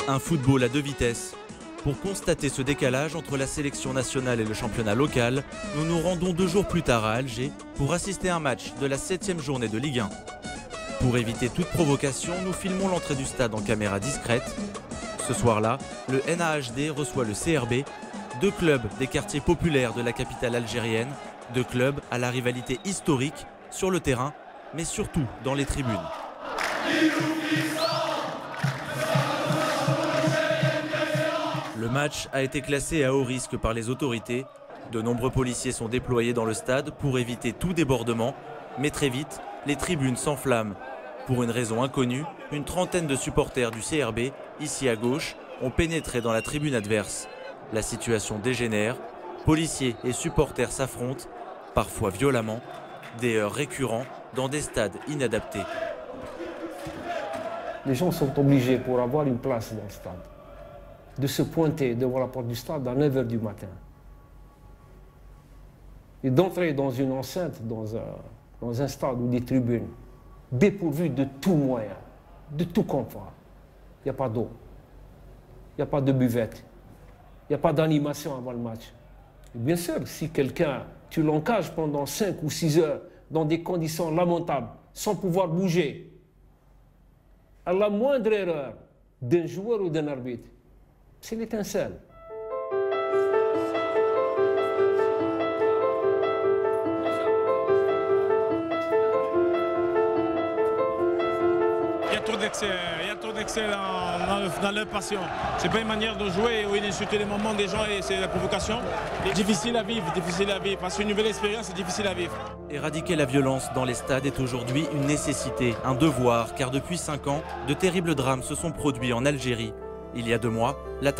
Un football à deux vitesses. Pour constater ce décalage entre la sélection nationale et le championnat local, nous nous rendons 2 jours plus tard à Alger pour assister à un match de la 7e journée de Ligue 1. Pour éviter toute provocation, nous filmons l'entrée du stade en caméra discrète. Ce soir-là, le NAHD reçoit le CRB, 2 clubs des quartiers populaires de la capitale algérienne, 2 clubs à la rivalité historique sur le terrain, mais surtout dans les tribunes. Le match a été classé à haut risque par les autorités. De nombreux policiers sont déployés dans le stade pour éviter tout débordement, mais très vite, les tribunes s'enflamment. Pour une raison inconnue, une trentaine de supporters du CRB, ici à gauche, ont pénétré dans la tribune adverse. La situation dégénère, policiers et supporters s'affrontent, parfois violemment, des heurts récurrents dans des stades inadaptés. Les gens sont obligés, pour avoir une place dans le stade, de se pointer devant la porte du stade à 9 h du matin. Et d'entrer dans une enceinte, dans un stade ou des tribunes, dépourvues de tout moyen, de tout confort. Il n'y a pas d'eau, il n'y a pas de buvette, il n'y a pas d'animation avant le match. Et bien sûr, si quelqu'un, tu l'encages pendant 5 ou 6 heures dans des conditions lamentables, sans pouvoir bouger, à la moindre erreur d'un joueur ou d'un arbitre, c'est l'étincelle. Il y a trop d'excès dans leur passion. C'est pas une manière de jouer où il insulte les moments des gens et c'est la provocation. Difficile à vivre, parce qu'une nouvelle expérience, c'est difficile à vivre. Éradiquer la violence dans les stades est aujourd'hui une nécessité, un devoir, car depuis 5 ans, de terribles drames se sont produits en Algérie. Il y a 2 mois, l'attaque